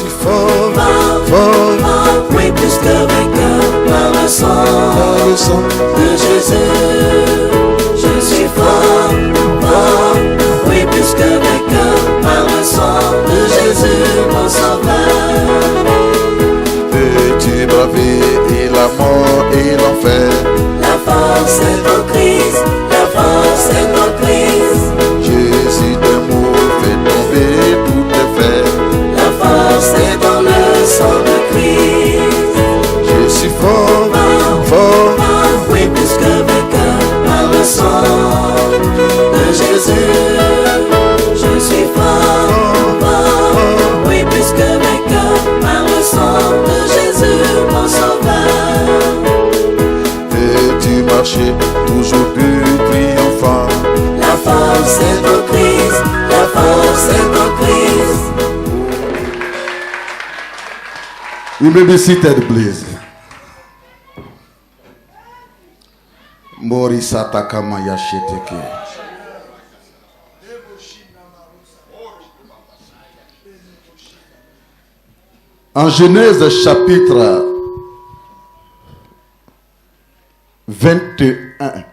suis fort, fort, fort, fort, oui, plus que vainqueur par le sang de Jésus. Je suis fort, fort, oui, plus que vainqueur par le sang de Jésus, mon sauveur. peux-tu braver la mort et l'enfer? La force est en Christ, la force est en Christ. Jésus d'amour fait tomber toutes les fers. La force est dans le sang de Christ. Je suis fort, Fort, fort, fort, oui, plus que vainqueur par le sang de Jésus. Je suis fort, fort, oui, plus que vainqueur par le sang de Jésus, mon sauveur. peux-tu marcher toujours plus triomphant? La force est en Christ, la force est en Christ. You may be seated, please. Morisa kama yasheteke. En Genèse chapitre 21.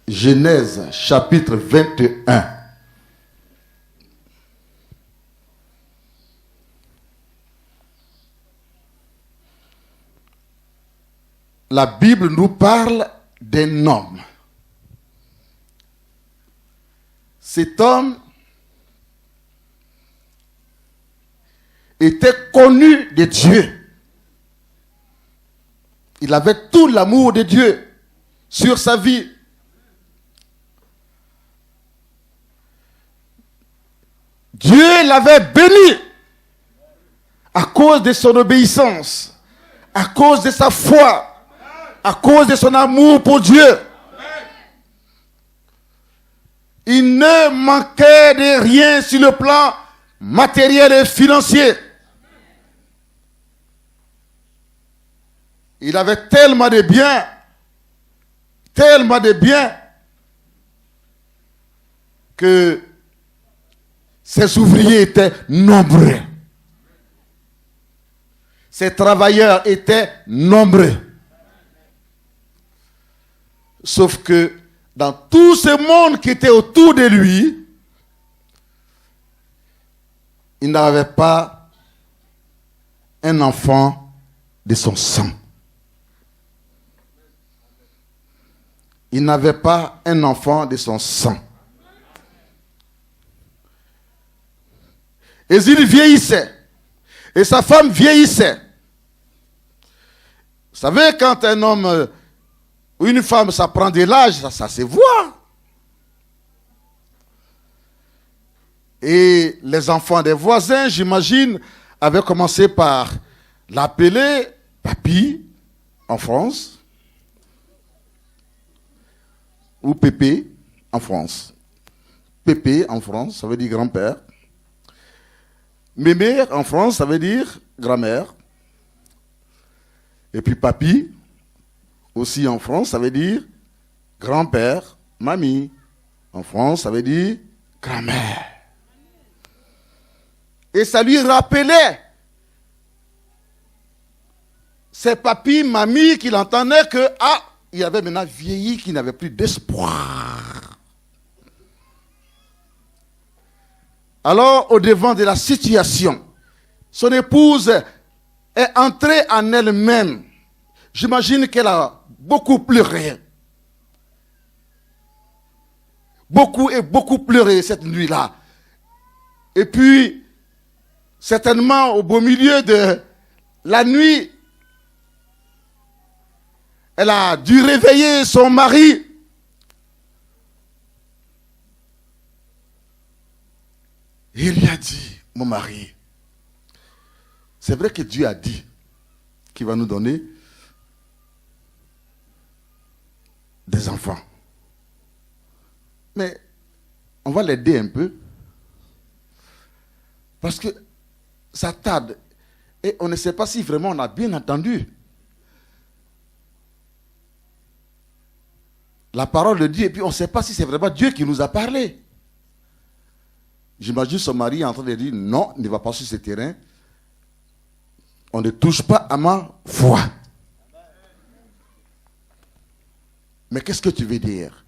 Genèse chapitre 21. La Bible nous parle d'un homme. Cet homme était connu de Dieu. Il avait tout l'amour de Dieu sur sa vie. Dieu l'avait béni à cause de son obéissance, à cause de sa foi, à cause de son amour pour Dieu. Il ne manquait de rien sur le plan matériel et financier. Il avait tellement de biens, que ses ouvriers étaient nombreux. Ses travailleurs étaient nombreux. Sauf que dans tout ce monde qui était autour de lui, il n'avait pas un enfant de son sang. Il n'avait pas un enfant de son sang. Et il vieillissait. Et sa femme vieillissait. Vous savez, quand un homme ou une femme, ça prend de l'âge, ça se voit. Et les enfants des voisins, j'imagine, avaient commencé par l'appeler papy en France. Ou pépé en France. Pépé en France, ça veut dire grand-père. Mémé en France, ça veut dire grand-mère. Et puis papy, aussi en France, ça veut dire grand-père, mamie. En France, ça veut dire grand-mère. Et ça lui rappelait ses papis, mamies, qu'il entendait que, il avait maintenant vieilli, qu'il n'avait plus d'espoir. Alors, au devant de la situation, son épouse est entrée en elle-même. J'imagine qu'elle a beaucoup pleuré. Beaucoup pleuré cette nuit-là. Et puis, certainement, au beau milieu de la nuit, elle a dû réveiller son mari. Il lui a dit, mon mari, c'est vrai que Dieu a dit qu'il va nous donner des enfants. Mais on va l'aider un peu. Parce que ça tarde. Et on ne sait pas si vraiment on a bien entendu la parole de Dieu. Et puis on ne sait pas si c'est vraiment Dieu qui nous a parlé. J'imagine son mari en train de dire, non, ne va pas sur ce terrain. On ne touche pas à ma foi. Mais qu'est-ce que tu veux dire?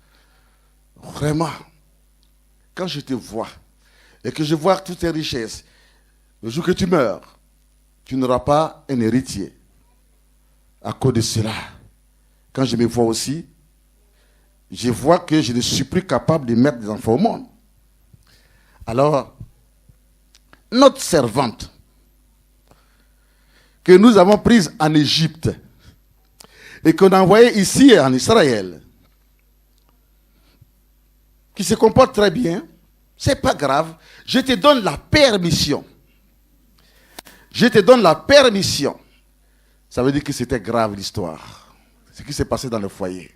Vraiment, quand je te vois et que je vois toutes tes richesses, le jour que tu meurs, tu n'auras pas un héritier. À cause de cela, quand je me vois aussi, je vois que je ne suis plus capable de mettre des enfants au monde. Alors, notre servante, que nous avons prise en Égypte, et qu'on a envoyée ici en Israël, qui se comporte très bien, c'est pas grave, je te donne la permission. Je te donne la permission. Ça veut dire que c'était grave l'histoire. Ce qui s'est passé dans le foyer.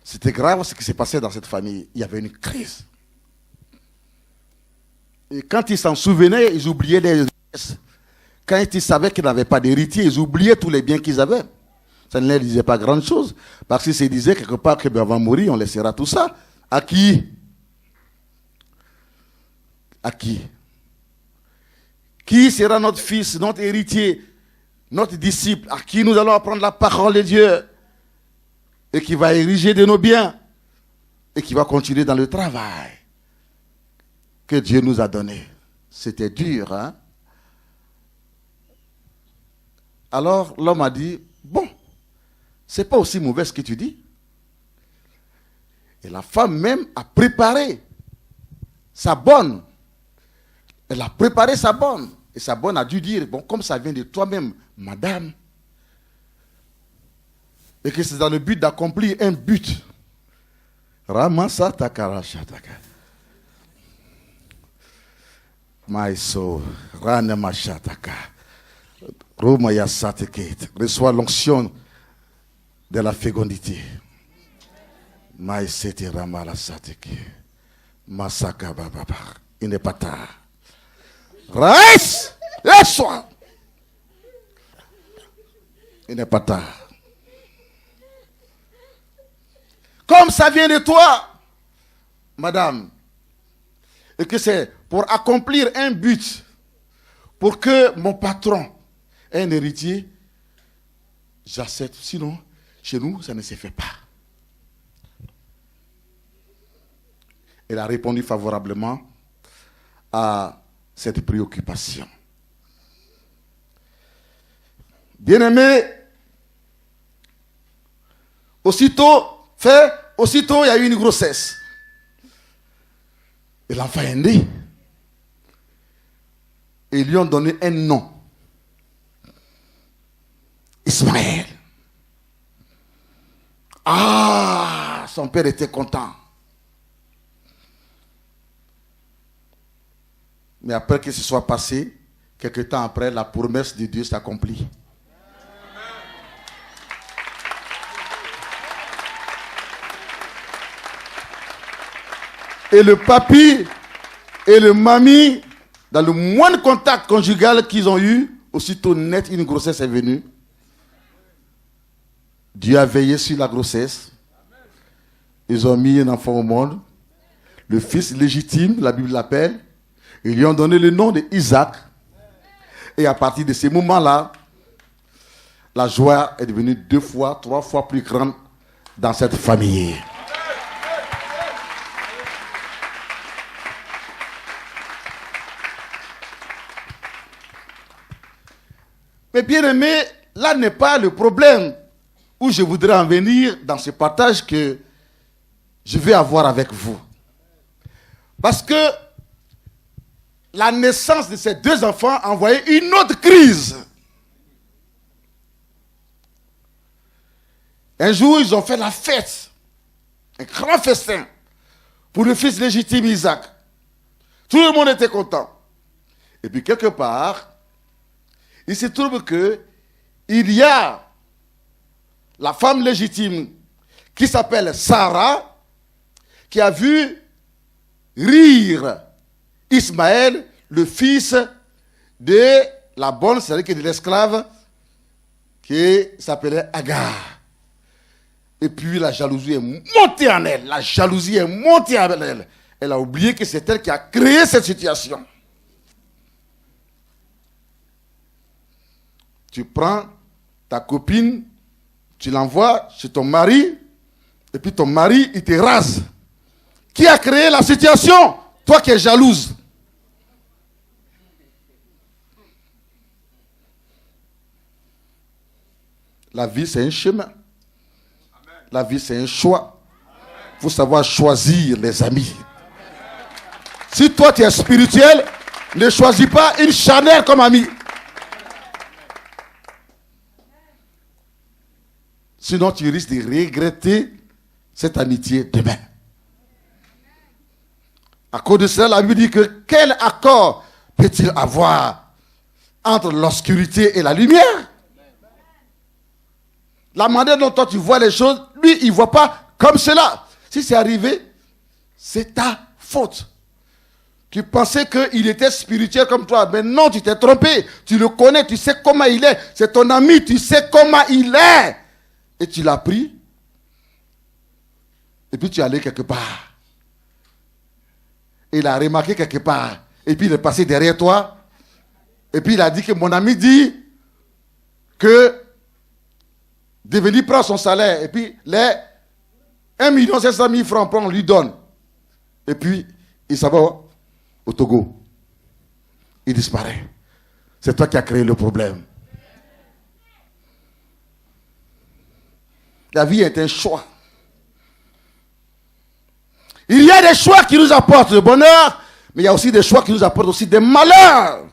C'était grave ce qui s'est passé dans cette famille. Il y avait une crise. Et quand ils s'en souvenaient, ils oubliaient les richesses. Quand ils savaient qu'ils n'avaient pas d'héritier, ils oubliaient tous les biens qu'ils avaient. Ça ne leur disait pas grand chose. Parce qu'ils se disaient quelque part qu'avant de mourir, on laissera tout ça. À qui? À qui? Qui sera notre fils, notre héritier, notre disciple, à qui nous allons apprendre la parole de Dieu et qui va ériger de nos biens et qui va continuer dans le travail que Dieu nous a donné. C'était dur, hein? Alors l'homme a dit, bon, c'est pas aussi mauvais ce que tu dis. Et la femme même a préparé sa bonne. Elle a préparé sa bonne. Et sa bonne a dû dire, bon, comme ça vient de toi-même, madame, et que c'est dans le but d'accomplir un but. Ramasa takarashataka. Maiso, ranemashataka. Romayasateket. Reçois l'onction de la fécondité. Maïsete ramalasateke. Masaka bababa. Il n'est pas tard. Reste, laisse-toi. Il n'est pas tard. Comme ça vient de toi, madame, et que c'est pour accomplir un but, pour que mon patron ait un héritier, j'accepte. Sinon, chez nous, ça ne se fait pas. Elle a répondu favorablement à cette préoccupation. Bien-aimé, aussitôt il y a eu une grossesse. Et l'enfant est né. Et ils lui ont donné un nom. Ismaël. Ah, son père était content. Mais après que ce soit passé, quelque temps après, la promesse de Dieu s'accomplit. Et le papi et le mamie, dans le moindre contact conjugal qu'ils ont eu, aussitôt net, une grossesse est venue. Dieu a veillé sur la grossesse. Ils ont mis un enfant au monde. Le fils légitime, la Bible l'appelle. Ils lui ont donné le nom d'Isaac. Et à partir de ce moment-là, la joie est devenue 2 fois, 3 fois plus grande dans cette famille. Mais bien aimé, là n'est pas le problème où je voudrais en venir dans ce partage que je vais avoir avec vous. Parce que la naissance de ces 2 enfants a envoyé une autre crise. Un jour, ils ont fait la fête, un grand festin pour le fils légitime Isaac. Tout le monde était content. Et puis quelque part, il se trouve que il y a la femme légitime qui s'appelle Sarah, qui a vu rire Ismaël, le fils de la bonne, c'est-à-dire que de l'esclave, qui s'appelait Agar. Et puis la jalousie est montée en elle. La jalousie est montée en elle. Elle a oublié que c'est elle qui a créé cette situation. Tu prends ta copine, tu l'envoies chez ton mari, et puis ton mari, il te rase. Qui a créé la situation? Toi qui es jalouse. La vie, c'est un chemin. La vie, c'est un choix. Il faut savoir choisir les amis. Si toi, tu es spirituel, ne choisis pas une Chanel comme ami. Sinon, tu risques de regretter cette amitié demain. À cause de cela, la Bible dit que quel accord peut-il avoir entre l'obscurité et la lumière? La manière dont toi tu vois les choses, lui, il ne voit pas comme cela. Si c'est arrivé, c'est ta faute. Tu pensais qu'il était spirituel comme toi, mais non, tu t'es trompé. Tu le connais, tu sais comment il est. C'est ton ami, tu sais comment il est. Et tu l'as pris. Et puis tu es allé quelque part. Il a remarqué quelque part. Et puis il est passé derrière toi. Et puis il a dit que mon ami dit que Devenu prend son salaire. Et puis les 1 500 000 francs, on lui donne. Et puis il s'en va au Togo. Il disparaît. C'est toi qui as créé le problème. La vie est un choix. Il y a des choix qui nous apportent le bonheur, mais il y a aussi des choix qui nous apportent aussi des malheurs.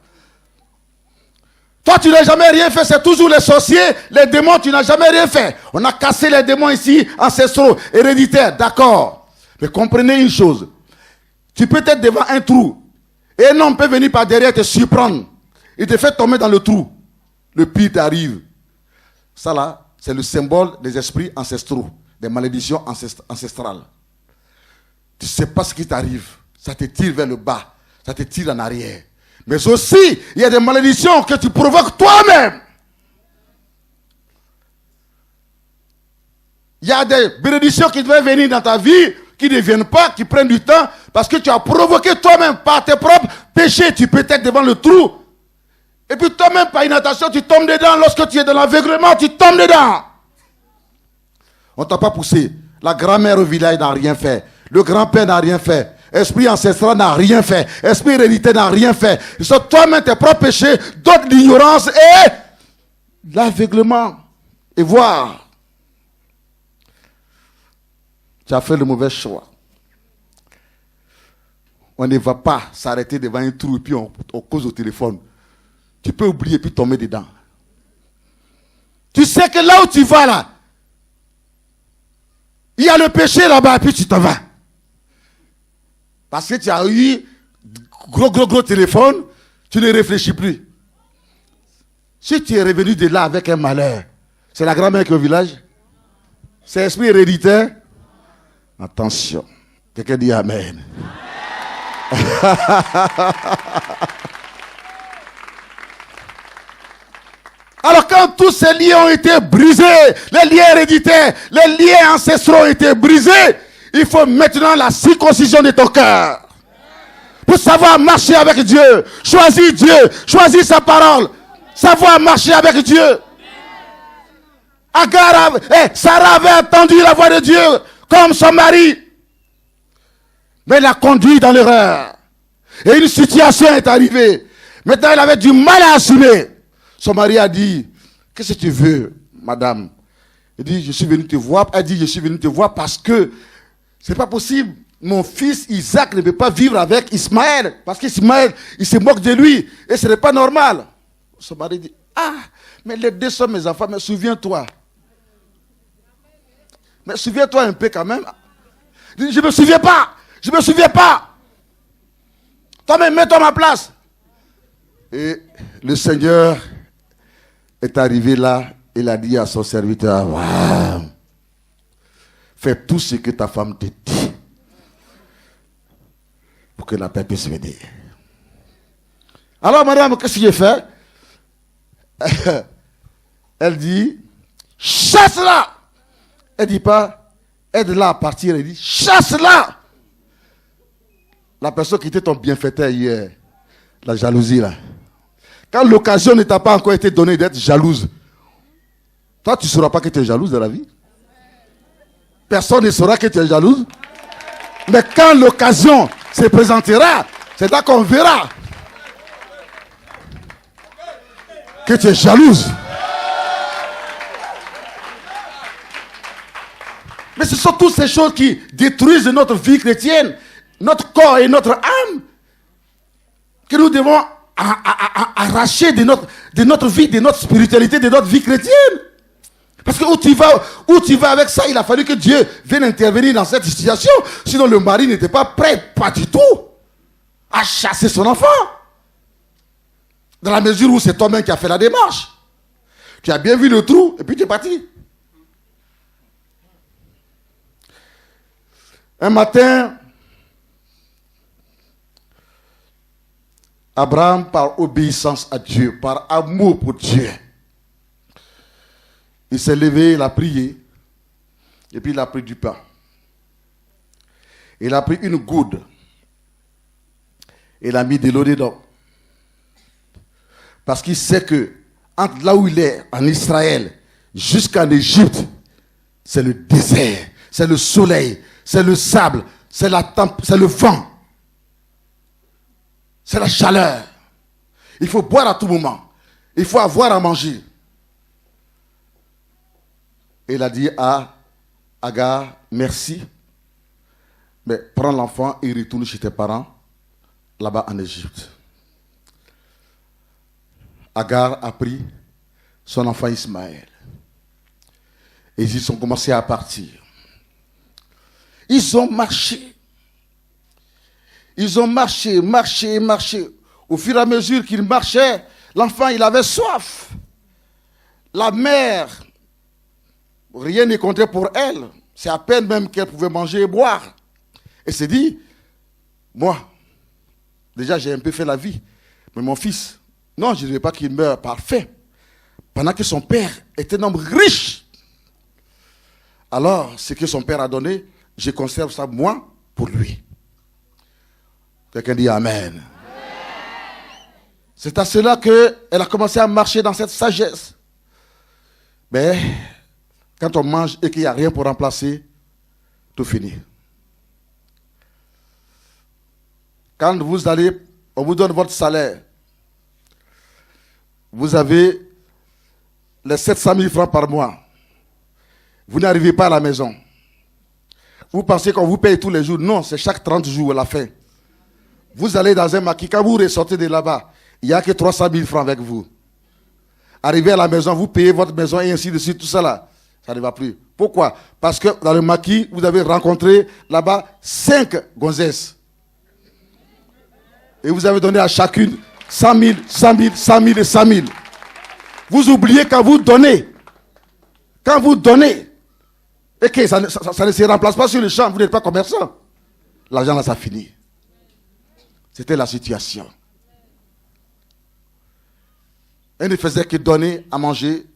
Toi, tu n'as jamais rien fait, c'est toujours les sorciers, les démons, tu n'as jamais rien fait. On a cassé les démons ici, ancestraux, héréditaires, d'accord. Mais comprenez une chose. Tu peux être devant un trou, et un homme peut venir par derrière te surprendre. Il te fait tomber dans le trou. Le pire t'arrive. Ça là, c'est le symbole des esprits ancestraux, des malédictions ancestrales. Tu ne sais pas ce qui t'arrive. Ça te tire vers le bas. Ça te tire en arrière. Mais aussi, il y a des malédictions que tu provoques toi-même. Il y a des bénédictions qui devaient venir dans ta vie, qui ne viennent pas, qui prennent du temps, parce que tu as provoqué toi-même par tes propres péchés. Tu peux être devant le trou. Et puis toi-même, par inattention, tu tombes dedans. Lorsque tu es dans l'aveuglement, tu tombes dedans. On ne t'a pas poussé. La grand-mère au village n'a rien fait. Le grand-père n'a rien fait. Esprit ancestral n'a rien fait. Esprit héréditaire n'a rien fait. Ce sont toi-même tes propres péchés, d'autres l'ignorance et l'aveuglement. Et voir. Tu as fait le mauvais choix. On ne va pas s'arrêter devant un trou et puis on cause au téléphone. Tu peux oublier et puis tomber dedans. Tu sais que là où tu vas là, il y a le péché là-bas et puis tu t'en vas. Parce que tu as eu gros téléphone, tu ne réfléchis plus. Si tu es revenu de là avec un malheur, c'est la grand-mère qui est au village? C'est l'esprit héréditaire? Attention. Quelqu'un dit Amen. Alors quand tous ces liens ont été brisés, les liens héréditaires, les liens ancestraux ont été brisés, il faut maintenant la circoncision de ton cœur. Pour savoir marcher avec Dieu. Choisir Dieu. Choisir sa parole. Savoir marcher avec Dieu. Sarah avait entendu la voix de Dieu comme son mari. Mais elle a conduit dans l'erreur. Et une situation est arrivée. Maintenant, elle avait du mal à assumer. Son mari a dit, qu'est-ce que tu veux, madame? Il dit, je suis venu te voir. Elle dit, je suis venu te voir parce que c'est pas possible. Mon fils Isaac ne peut pas vivre avec Ismaël. Parce qu'Ismaël, il se moque de lui. Et ce n'est pas normal. Son mari dit, ah, mais les deux sont mes enfants, mais souviens-toi. Mais souviens-toi un peu quand même. Il dit, je ne me souviens pas. Je ne me souviens pas. Toi-même, mets-toi à ma place. Et le Seigneur est arrivé là. Il a dit à son serviteur, wow, fais tout ce que ta femme te dit pour que la paix puisse venir. Alors, madame, qu'est-ce que j'ai fait? Elle dit, chasse-la. Elle dit pas, aide-la à partir. Elle dit, chasse-la. La personne qui était ton bienfaiteur hier, la jalousie là. Quand l'occasion ne t'a pas encore été donnée d'être jalouse, toi tu ne sauras pas que tu es jalouse dans la vie. Personne ne saura que tu es jalouse. Mais quand l'occasion se présentera, c'est là qu'on verra que tu es jalouse. Mais ce sont toutes ces choses qui détruisent notre vie chrétienne, notre corps et notre âme, que nous devons arracher de notre vie, de notre spiritualité, de notre vie chrétienne. Parce que où tu vas avec ça, il a fallu que Dieu vienne intervenir dans cette situation. Sinon le mari n'était pas prêt, pas du tout, à chasser son enfant. Dans la mesure où c'est toi-même qui as fait la démarche. Tu as bien vu le trou et puis tu es parti. Un matin, Abraham, par obéissance à Dieu, par amour pour Dieu, il s'est levé, il a prié, et puis il a pris du pain. Il a pris une goude, il a mis de l'eau dedans. Parce qu'il sait que, entre là où il est, en Israël, jusqu'en Égypte, c'est le désert, c'est le soleil, c'est le sable, c'est le vent, c'est la chaleur. Il faut boire à tout moment. Il faut avoir à manger. Et il a dit à Agar, merci, mais prends l'enfant et retourne chez tes parents, là-bas en Égypte. Agar a pris son enfant Ismaël. Et ils ont commencé à partir. Ils ont marché. Ils ont marché. Au fur et à mesure qu'ils marchaient, l'enfant, il avait soif. La mère, rien ne comptait pour elle. C'est à peine même qu'elle pouvait manger et boire. Et s'est dit, moi, déjà j'ai un peu fait la vie, mais mon fils, non, je ne veux pas qu'il meure parfait. Pendant que son père est un homme riche. Alors, ce que son père a donné, je conserve ça, moi, pour lui. Quelqu'un dit Amen. C'est à cela qu'elle a commencé à marcher dans cette sagesse. Mais, quand on mange et qu'il n'y a rien pour remplacer, tout finit. Quand vous allez, on vous donne votre salaire. Vous avez les 700 000 francs par mois. Vous n'arrivez pas à la maison. Vous pensez qu'on vous paye tous les jours. Non, c'est chaque 30 jours à la fin. Vous allez dans un maquis. Quand vous ressortez de là-bas, il n'y a que 300 000 francs avec vous. Arrivez à la maison, vous payez votre maison et ainsi de suite, tout ça là. Ça ne va plus. Pourquoi? Parce que dans le maquis, vous avez rencontré là-bas 5 gonzesses. Et vous avez donné à chacune 100 000, 100 000, 100 000 et 100 000. Vous oubliez quand vous donnez. Quand vous donnez. Et que ça ne se remplace pas sur le champ. Vous n'êtes pas commerçant. L'argent là, ça finit. C'était la situation. Elle ne faisait que donner à manger.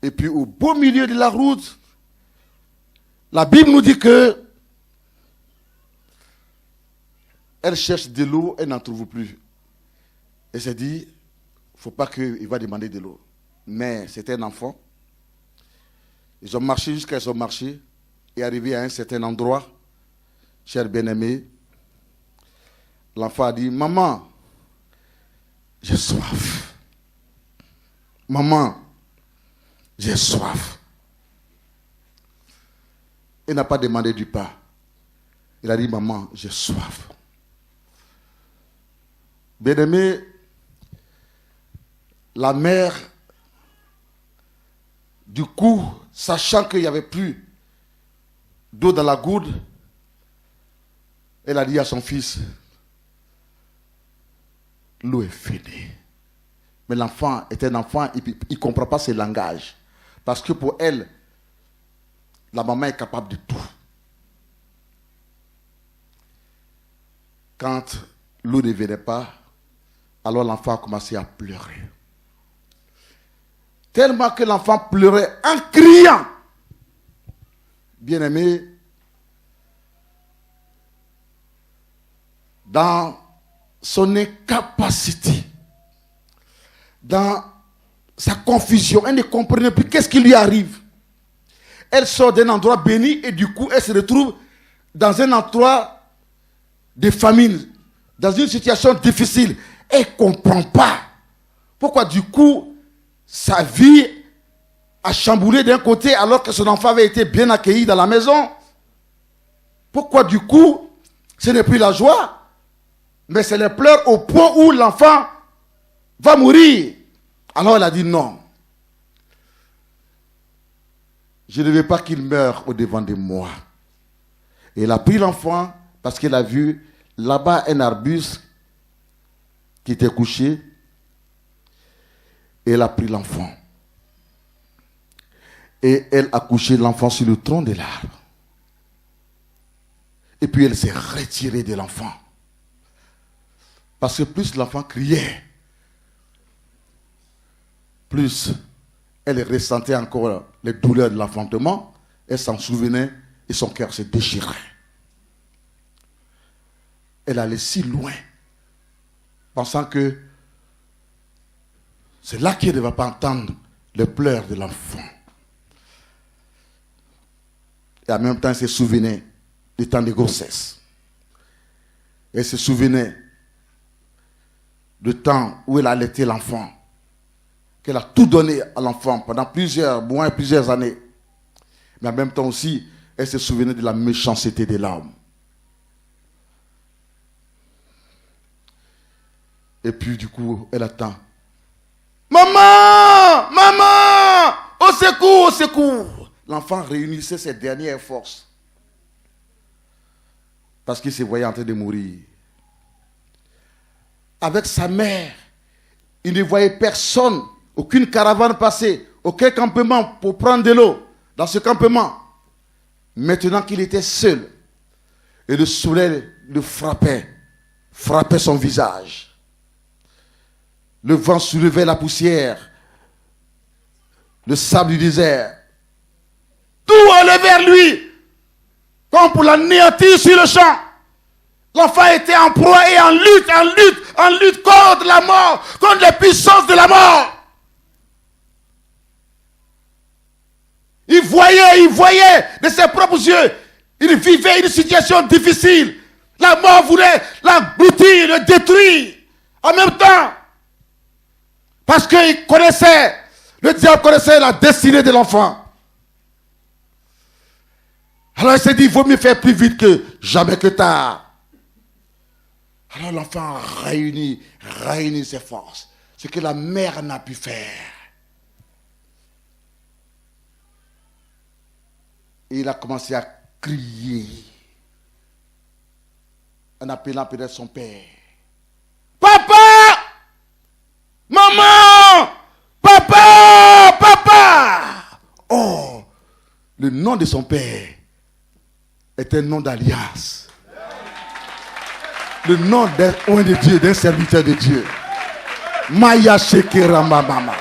Et puis au beau milieu de la route, la Bible nous dit que elle cherche de l'eau, elle n'en trouve plus. Elle s'est dit, il ne faut pas qu'il va demander de l'eau. Mais c'était un enfant. Ils ont marché jusqu'à ce qu'ils ont marché. Et arrivé à un certain endroit, cher bien-aimé, l'enfant a dit, maman, j'ai soif. Maman, j'ai soif. Il n'a pas demandé du pain. Il a dit, maman, j'ai soif. Bien-aimé, la mère, du coup, sachant qu'il n'y avait plus d'eau dans la goutte, elle a dit à son fils, l'eau est finie. Mais l'enfant est un enfant, il ne comprend pas ce langage. Parce que pour elle, la maman est capable de tout. Quand l'eau ne venait pas, alors l'enfant a commencé à pleurer. Tellement que l'enfant pleurait en criant. Bien-aimé, dans son incapacité, dans sa confusion, elle ne comprenait plus qu'est-ce qui lui arrive. Elle sort d'un endroit béni et du coup, elle se retrouve dans un endroit de famine, dans une situation difficile. Elle ne comprend pas pourquoi du coup, sa vie a chamboulé d'un côté alors que son enfant avait été bien accueilli dans la maison. Pourquoi du coup, ce n'est plus la joie, mais c'est les pleurs au point où l'enfant va mourir. Alors elle a dit non. Je ne veux pas qu'il meure au-devant de moi. Et elle a pris l'enfant parce qu'elle a vu là-bas un arbuste qui était couché. Et elle a pris l'enfant. Et elle a couché l'enfant sur le tronc de l'arbre. Et puis elle s'est retirée de l'enfant. Parce que plus l'enfant criait, plus elle ressentait encore les douleurs de l'enfantement. Elle s'en souvenait et son cœur se déchirait. Elle allait si loin, pensant que c'est là qu'elle ne va pas entendre les pleurs de l'enfant. Et en même temps, elle se souvenait du temps de grossesse. Elle se souvenait du temps où elle allaitait l'enfant, qu'elle a tout donné à l'enfant pendant plusieurs mois et plusieurs années. Mais en même temps aussi, elle se souvenait de la méchanceté de l'homme. Et puis du coup, elle attend. Maman! Maman! Au secours! Au secours! L'enfant réunissait ses dernières forces. Parce qu'il se voyait en train de mourir. Avec sa mère, il ne voyait personne, aucune caravane passer, aucun campement pour prendre de l'eau dans ce campement. Maintenant qu'il était seul, et le soleil le frappait son visage. Le vent soulevait la poussière, le sable du désert. Tout allait vers lui, comme pour l'anéantir sur le champ. L'enfant était en proie et en lutte contre la mort, contre les puissances de la mort. Il voyait de ses propres yeux. Il vivait une situation difficile. La mort voulait l'engloutir, le détruire. En même temps, parce qu'il connaissait, le diable connaissait la destinée de l'enfant. Alors il s'est dit, il vaut mieux faire plus vite que jamais que tard. Alors l'enfant réunit ses forces. Ce que la mère n'a pu faire. Et il a commencé à crier. En appelant peut-être son père. Papa! Maman! Papa! Papa! Oh! Le nom de son père est un nom d'alliance. Le nom d'un homme de Dieu, d'un serviteur de Dieu. Maya Shekera Mama.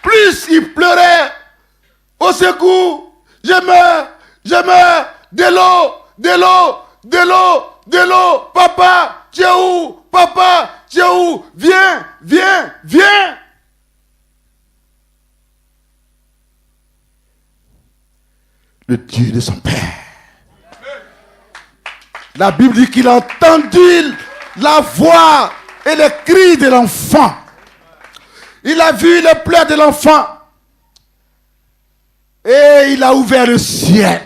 Plus il pleurait, au secours, je meurs, de l'eau, papa, tu es où, papa, tu es où, viens. Le Dieu de son père. La Bible dit qu'il a entendu la voix et les cris de l'enfant. Il a vu les pleurs de l'enfant. Et il a ouvert le ciel.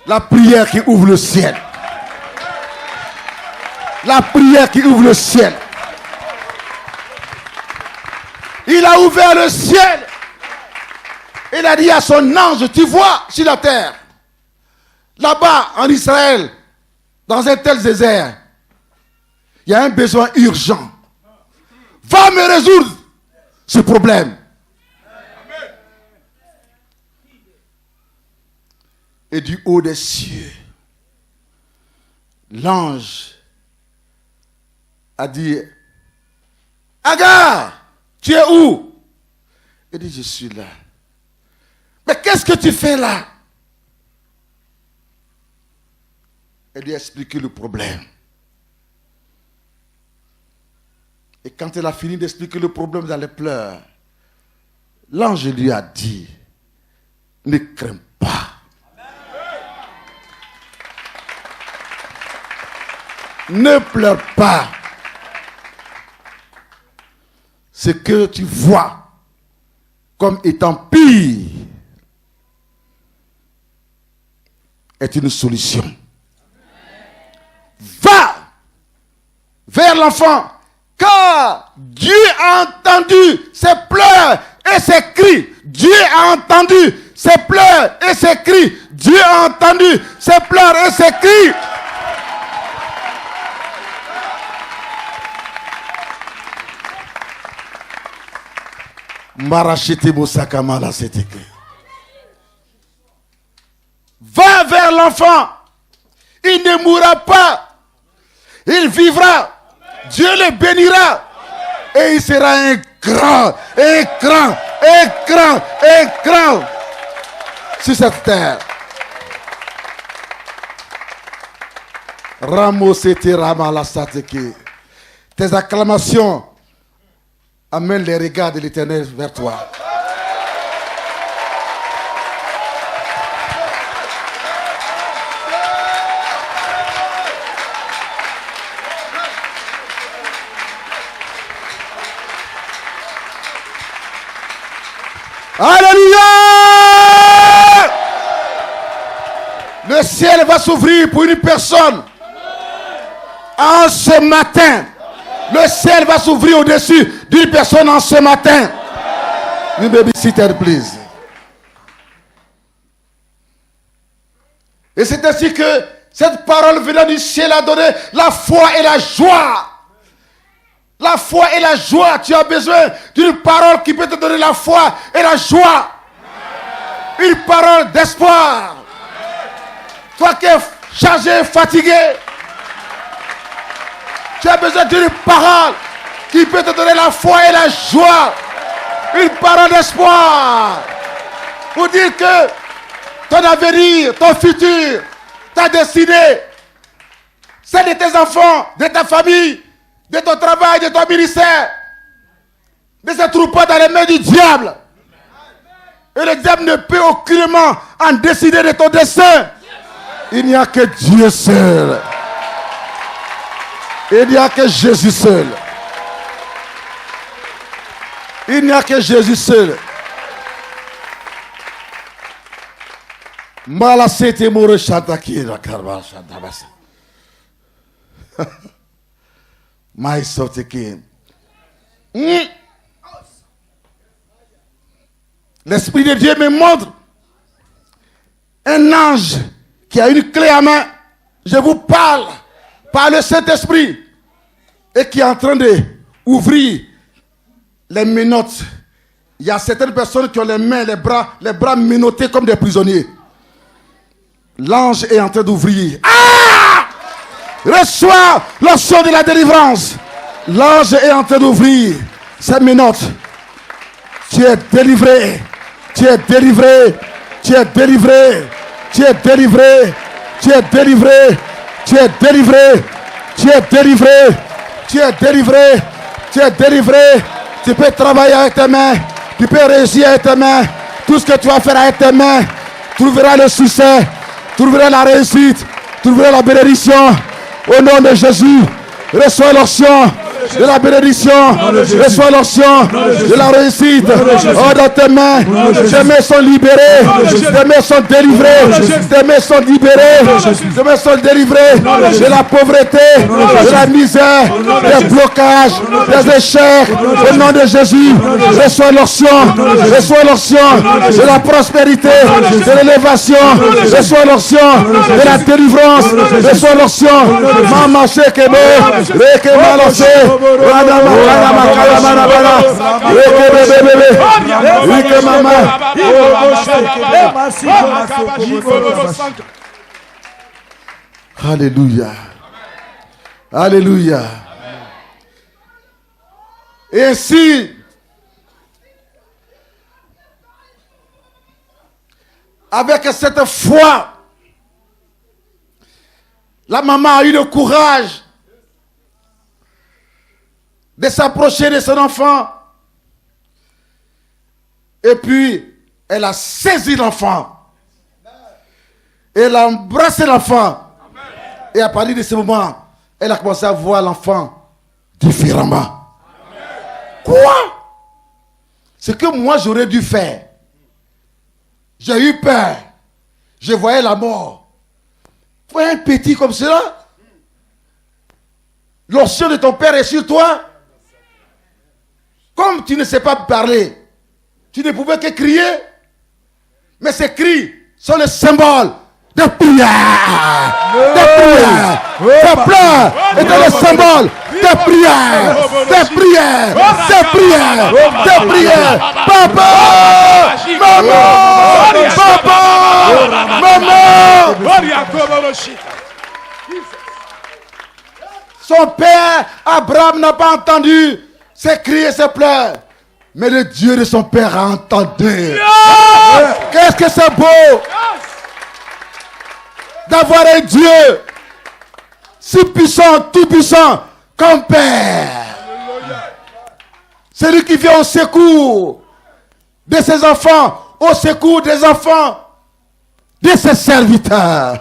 La prière qui ouvre le ciel. La prière qui ouvre le ciel. Il a ouvert le ciel. Il a dit à son ange, tu vois sur la terre, là-bas en Israël, dans un tel désert, il y a un besoin urgent. Va me résoudre ce problème. Et du haut des cieux, l'ange a dit, Agar, tu es où? Il dit, je suis là. Mais qu'est-ce que tu fais là? Elle lui a expliqué le problème. Et quand elle a fini d'expliquer le problème dans les pleurs, l'ange lui a dit, ne crains pas. Ne pleure pas. Ce que tu vois comme étant pire est une solution. Va vers l'enfant, car Dieu a entendu ses pleurs et ses cris. Dieu a entendu ses pleurs et ses cris. Dieu a entendu ses pleurs et ses cris. Va vers l'enfant. Il ne mourra pas. Il vivra. Dieu le bénira. Et il sera un grand sur cette terre. Tes acclamations amènent les regards de l'Éternel vers toi. Alléluia! Le ciel va s'ouvrir pour une personne. En ce matin. Le ciel va s'ouvrir au-dessus d'une personne en ce matin. You baby sitter, please. Et c'est ainsi que cette parole venant du ciel a donné la foi et la joie. La foi et la joie. Tu as besoin d'une parole qui peut te donner la foi et la joie. Une parole d'espoir. Toi qui es chargé, fatigué, tu as besoin d'une parole qui peut te donner la foi et la joie. Une parole d'espoir. Pour dire que ton avenir, ton futur, ta destinée, celle de tes enfants, de ta famille, de ton travail, de ton ministère, ne se trouve pas dans les mains du diable. Et le diable ne peut aucunement en décider de ton destin. Il n'y a que Dieu seul. Il n'y a que Jésus seul. Il n'y a que Jésus seul. Malasete moro shatakira karba shatabasa. Maïsoteke. L'Esprit de Dieu me montre un ange qui a une clé à main. Je vous parle par le Saint-Esprit et qui est en train d'ouvrir les menottes. Il y a certaines personnes qui ont les mains, les bras menottés comme des prisonniers. L'ange est en train d'ouvrir. Ah! Reçois l'onction de la délivrance. L'ange est en train d'ouvrir ses menottes. Tu es délivré. Tu es délivré. Tu es délivré. Tu es délivré. Tu es délivré. Tu es délivré. Tu es délivré. Tu es délivré. Tu es délivré. Tu peux travailler avec tes mains. Tu peux réussir avec tes mains. Tout ce que tu vas faire avec tes mains, trouveras le succès. Trouveras la réussite. Trouveras la bénédiction. Au nom de Jésus, reçois l'onction de la bénédiction. Reçois l'onction de la réussite. Oh, dans tes mains sont libérées. Tes mains sont délivrées. Tes mains sont libérées. Tes mains sont délivrées de la pauvreté, de la misère, des blocages, des échecs. Au nom de Jésus, reçois l'onction. Reçois l'onction de la prospérité, de l'élévation. Reçois l'onction de la délivrance. Reçois l'onction. Maman Shekebe, Rekema Lose. Alléluia. Alléluia. Et ainsi, avec cette foi, La maman a eu le courage de s'approcher de son enfant. Et puis, elle a saisi l'enfant. Elle a embrassé l'enfant. Et à partir de ce moment, elle a commencé à voir l'enfant différemment. Quoi? Ce que moi j'aurais dû faire. J'ai eu peur. Je voyais la mort. Tu vois un petit comme cela? L'onction de ton père est sur toi. Comme tu ne sais pas parler, tu ne pouvais que crier. Mais ces cris sont le symbole de prière. De prière. Tes pleurs étaient le symbole de prière. De prière. De prière. De prière. Papa! Maman! Maman! Son père, Abraham, n'a pas entendu ses cris et ses pleurs. Mais le Dieu de son père a entendu. Qu'est-ce que c'est beau d'avoir un Dieu si puissant, tout puissant comme Père. C'est lui qui vient au secours de ses enfants, au secours des enfants, de ses serviteurs,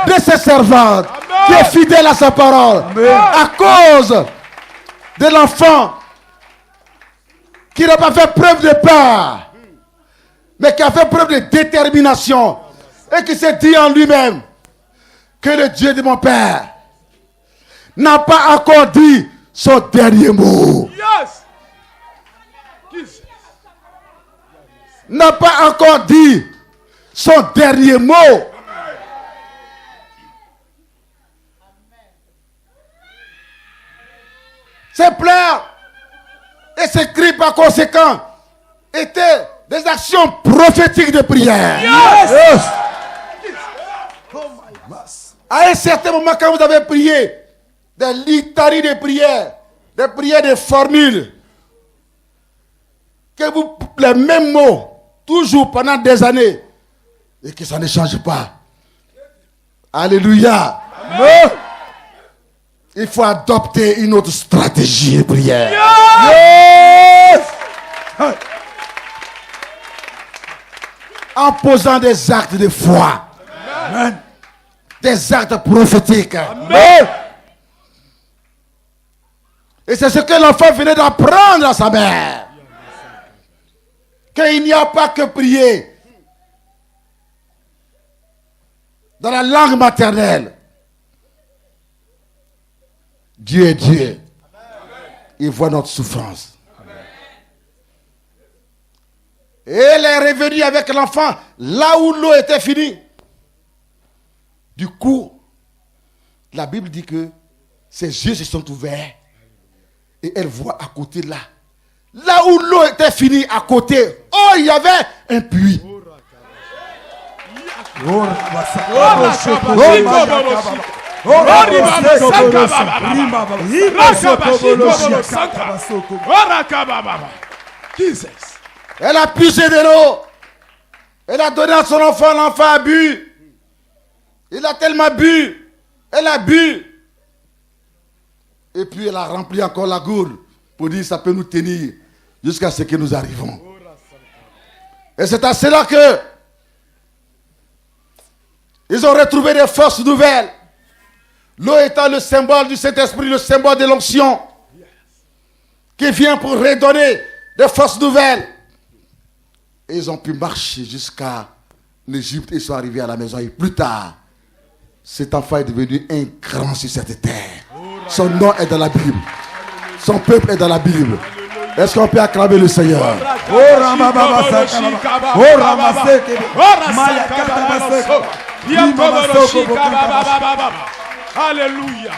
de ses servantes, qui est fidèle à sa parole. À cause de l'enfant qui n'a pas fait preuve de peur, mais qui a fait preuve de détermination et qui s'est dit en lui-même que le Dieu de mon père n'a pas encore dit son dernier mot. N'a pas encore dit son dernier mot. Ses pleurs et ses cris par conséquent étaient des actions prophétiques de prière. À un certain moment, quand vous avez prié des litanies de prières, des prières de formules, que vous, les mêmes mots, toujours pendant des années, et que ça ne change pas. Alléluia. Amen. Il faut adopter une autre stratégie de prière. Yes. En posant des actes de foi. Amen. Des actes prophétiques. Amen. Et c'est ce que l'enfant venait d'apprendre à sa mère. Qu'il n'y a pas que prier dans la langue maternelle. Dieu est Dieu. Il voit notre souffrance. Et elle est revenue avec l'enfant là où l'eau était finie. Du coup, la Bible dit que ses yeux se sont ouverts et elle voit à côté là. Là où l'eau était finie, à côté, oh, il y avait un puits. Elle a puisé de l'eau. Elle a donné à son enfant, l'enfant a bu. Il a tellement bu. Elle a bu. Et puis elle a rempli encore la gourde pour dire ça peut nous tenir jusqu'à ce que nous arrivons. Et c'est à cela que ils ont retrouvé des forces nouvelles. L'eau étant le symbole du Saint-Esprit, le symbole de l'onction qui vient pour redonner des forces nouvelles. Et ils ont pu marcher jusqu'à l'Égypte et sont arrivés à la maison. Et plus tard, cet enfant est devenu un grand sur cette terre. Son nom est dans la Bible. Son peuple est dans la Bible. Est-ce qu'on peut acclamer le Seigneur? Alléluia.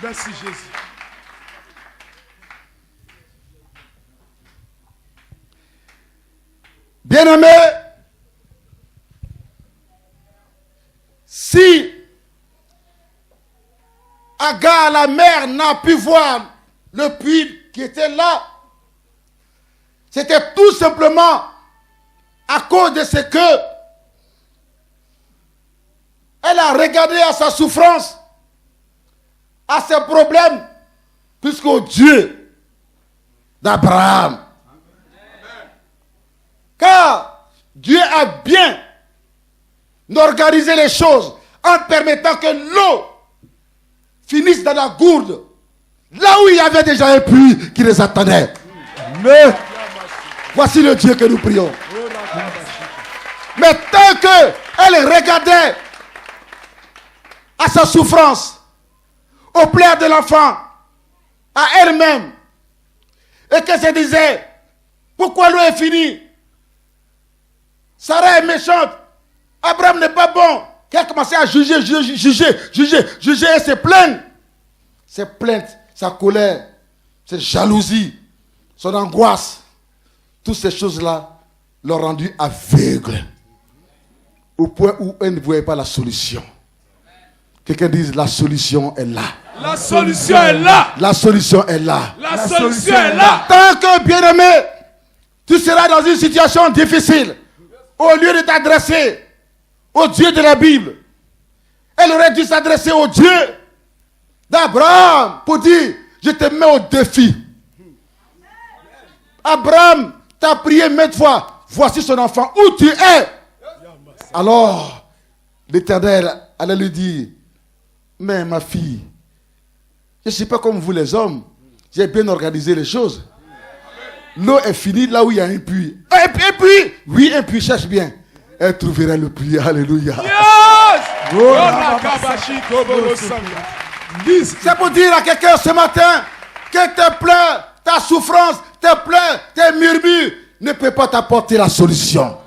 Merci Jésus. Bien-aimé, si Agar, la mère, n'a pu voir le puits qui était là, c'était tout simplement à cause de ce que Elle a regardé à sa souffrance, à ses problèmes, puisqu'au Dieu d'Abraham. Car Dieu a bien organisé les choses en permettant que l'eau finisse dans la gourde, là où il y avait déjà un puits qui les attendait. Mais voici le Dieu que nous prions. Mais tant qu'elle regardait à sa souffrance, au pleurs de l'enfant, à elle-même, et qu'elle se disait, pourquoi l'eau est finie? Sarah est méchante, Abraham n'est pas bon. Qu'elle a commencé à juger et se plaindre. Ses plaintes, sa colère, ses jalousies, son angoisse, toutes ces choses-là l'ont rendu aveugle. Au point où elle ne voyait pas la solution. Quelqu'un dise, la solution est là. La solution est là. La solution est là. La solution est là. Tant que, bien-aimé, tu seras dans une situation difficile, au lieu de t'adresser au Dieu de la Bible, elle aurait dû s'adresser au Dieu d'Abraham pour dire, je te mets au défi. Abraham t'a prié maintes fois, voici son enfant, où tu es? Alors, l'Éternel allait lui dire, mais ma fille, je ne suis pas comme vous les hommes, j'ai bien organisé les choses. L'eau est finie là où il y a un puits. Un puits? Oui, un puits, cherche bien. Elle trouverait le puits. Alléluia. Yes! C'est pour dire à quelqu'un ce matin que tes pleurs, ta souffrance, tes pleurs, tes murmures ne peuvent pas t'apporter la solution.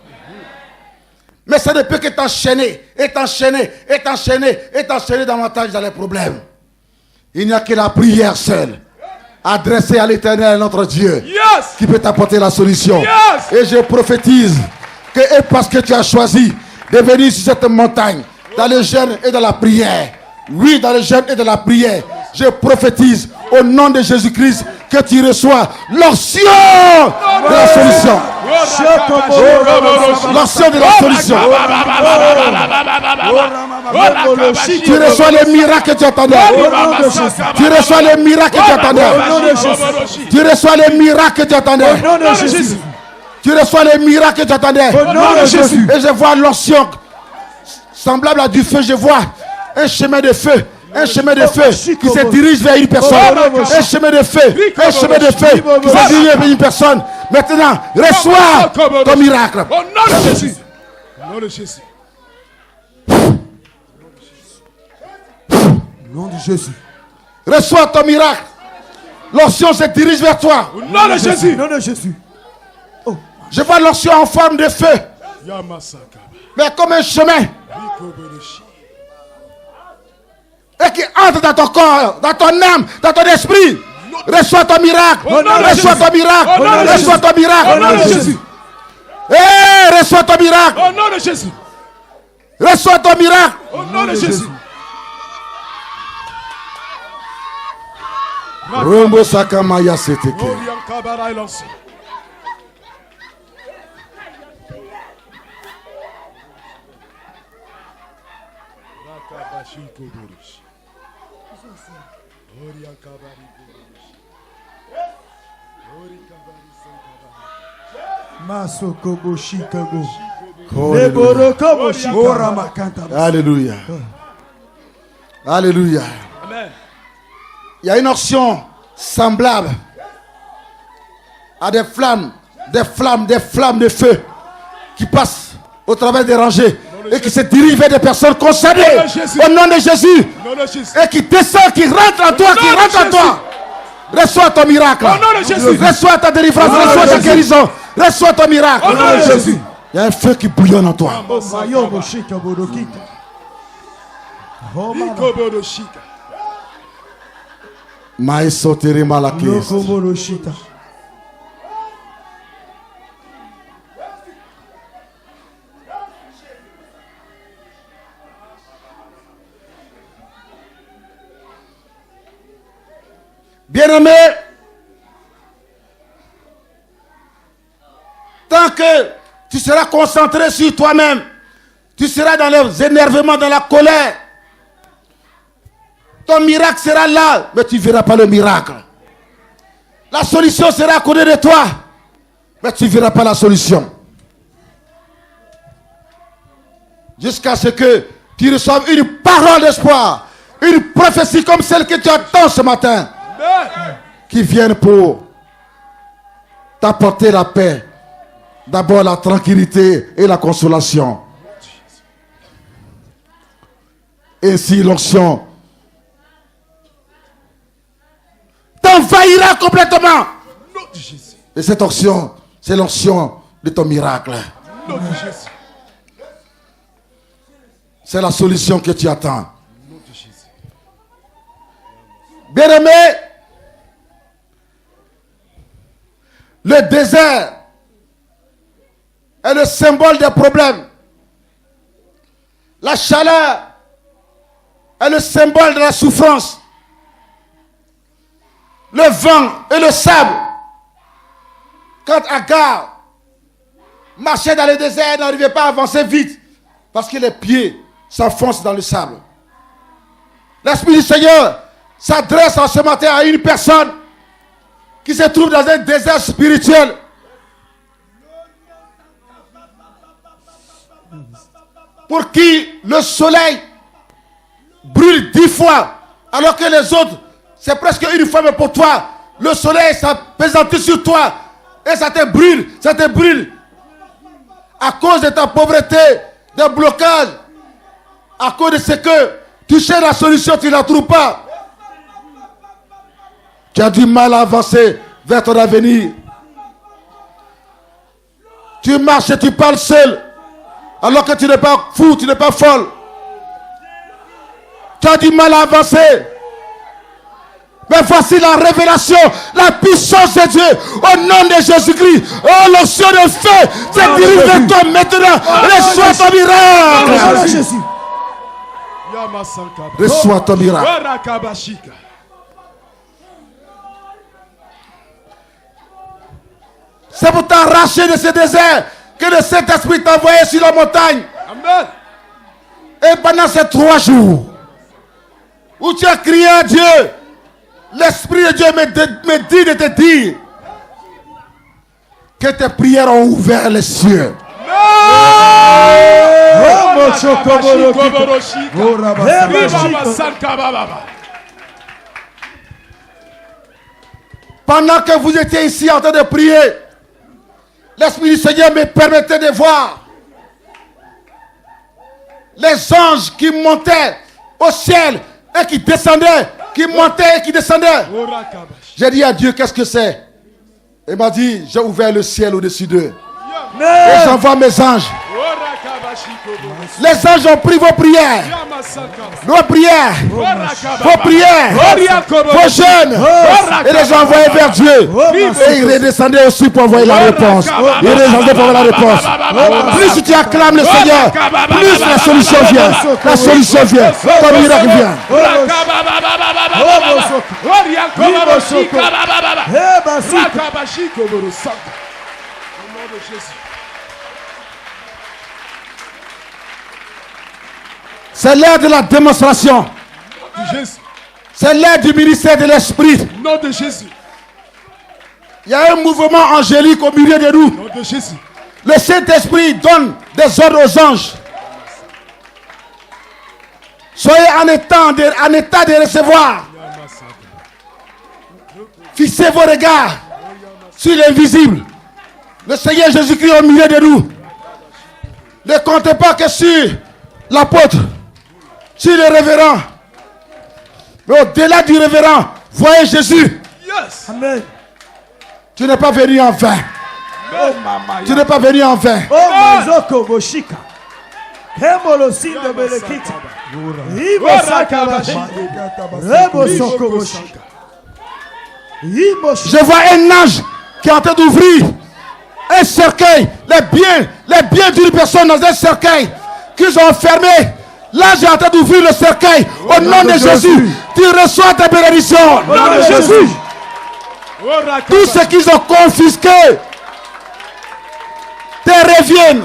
Mais ça ne peut que t'enchaîner, et t'enchaîner, et t'enchaîner, et t'enchaîner davantage dans les problèmes. Il n'y a que la prière seule, adressée à l'Éternel, notre Dieu, Yes! qui peut t'apporter la solution. Yes! Et je prophétise que, et parce que tu as choisi de venir sur cette montagne, dans le jeûne et dans la prière, oui, dans le jeûne et dans la prière, je prophétise au nom de Jésus-Christ que tu reçois l'onction de la solution. L'onction de la solution. Tu reçois les miracles que tu attendais. Tu reçois les miracles que tu attendais. Tu reçois les miracles que tu attendais. Tu reçois les miracles que tu attendais. Et je vois l'onction semblable à du feu. Je vois un chemin de feu. Un chemin de feu qui se dirige vers une personne. Un chemin de feu. Un chemin de feu qui se dirige vers une personne. Maintenant, reçois ton miracle. Au nom de Jésus. Au nom de Jésus. Au nom de Jésus. Reçois ton miracle. L'onction se dirige vers toi. Au nom de Jésus. Au nom de Jésus. Je vois l'onction en forme de feu. Mais comme un chemin. Et qui entre dans ton corps, dans ton âme, dans ton esprit. Reçois ton miracle. Reçois ton miracle. Reçois ton miracle. Au nom de Jésus. Reçois ton miracle. Au nom de Jésus. Reçois ton miracle. Au nom de Jésus. Rombo Sakamaya Seteke. Alléluia. Alléluia. Amen. Il y a une onction semblable à des flammes de feu qui passent au travers des rangées et qui se dirigent vers des personnes concernées au nom de Jésus et qui descendent, qui rentrent en toi, qui rentrent en toi. Reçois ton miracle. Reçois ta délivrance, reçois ta guérison, reçois ton miracle. Au nom de Jésus. Il y a un feu qui bouillonne en toi. Maïsotere malakis. Bien-aimé, tant que tu seras concentré sur toi-même, tu Tu seras dans les énervements, dans la colère. Ton miracle sera là, mais tu ne verras pas le miracle. La solution sera à côté de toi, mais tu ne verras pas la solution. Jusqu'à ce que tu reçoives une parole d'espoir, une prophétie comme celle que tu attends ce matin, qui vienne pour t'apporter la paix, d'abord la tranquillité et la consolation. Ainsi l'onction t'envahira complètement. Et cette onction, c'est l'onction de ton miracle. C'est la solution que tu attends. Bien-aimé, le désert est le symbole des problèmes. La chaleur est le symbole de la souffrance. Le vent et le sable. Quand Agar marchait dans le désert, elle n'arrivait pas à avancer vite parce que les pieds s'enfoncent dans le sable. L'Esprit du Seigneur s'adresse en ce matin à une personne qui se trouve dans un désert spirituel. Pour qui le soleil brûle 10 fois, alors que les autres, c'est presque une fois, mais pour toi, le soleil s'appesantit sur toi et ça te brûle. À cause de ta pauvreté, des blocages, à cause de ce que tu cherches la solution, tu ne la trouves pas. Tu as du mal à avancer vers ton avenir. Tu marches et tu parles seul, alors que tu n'es pas fou, tu n'es pas folle. Tu as du mal à avancer. Mais voici la révélation, la puissance de Dieu au nom de Jésus-Christ. Oh, l'onction de feu se dirige vers toi maintenant. Reçois ton miracle. Reçois ton miracle. C'est pour t'arracher de ce désert que le Saint-Esprit t'a envoyé sur la montagne. Amen. Et pendant ces 3 jours où tu as crié à Dieu, l'Esprit de Dieu me dit de te dire que tes prières ont ouvert les cieux. Pendant que vous étiez ici en train de prier, l'Esprit du Seigneur me permettait de voir les anges qui montaient au ciel et qui descendaient, qui montaient et qui descendaient. J'ai dit à Dieu, qu'est-ce que c'est? Il m'a dit, j'ai ouvert le ciel au-dessus d'eux. Et j'envoie mes anges. Les anges ont pris vos prières. Vos prières. Vos prières. Vos jeûnes. Et les ont envoyés vers Dieu. Et ils redescendaient aussi pour envoyer la réponse. Ils redescendaient pour envoyer la réponse. Plus tu acclames le Seigneur, plus la solution vient. La solution vient. Ton miracle vient. C'est l'heure de la démonstration. C'est l'heure du ministère de l'Esprit. Nom de Jésus. Il y a un mouvement angélique au milieu de nous. Nom de Jésus. Le Saint-Esprit donne des ordres aux anges. Soyez en état de recevoir. Fixez vos regards sur l'invisible. Le Seigneur Jésus-Christ au milieu de nous. Ne comptez pas que sur l'apôtre, sur le révérend. Mais au-delà du révérend, voyez Jésus. Yes. Amen. Tu n'es pas venu en vain. Tu n'es pas venu en vain. Oh, Mazoko Boshika. Kemolo Sindo Belekita. Ibo Sakabashi. Rebo Soko Boshika. Je vois un ange qui est en train d'ouvrir un cercueil. Les biens d'une personne dans un cercueil qu'ils ont fermé. L'ange est en train d'ouvrir le cercueil. Au nom de Jésus, tu reçois ta bénédiction. Au nom de Jésus. Tout ce qu'ils ont confisqué te reviennent.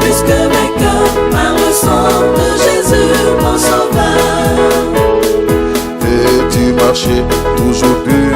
marcher toujours plus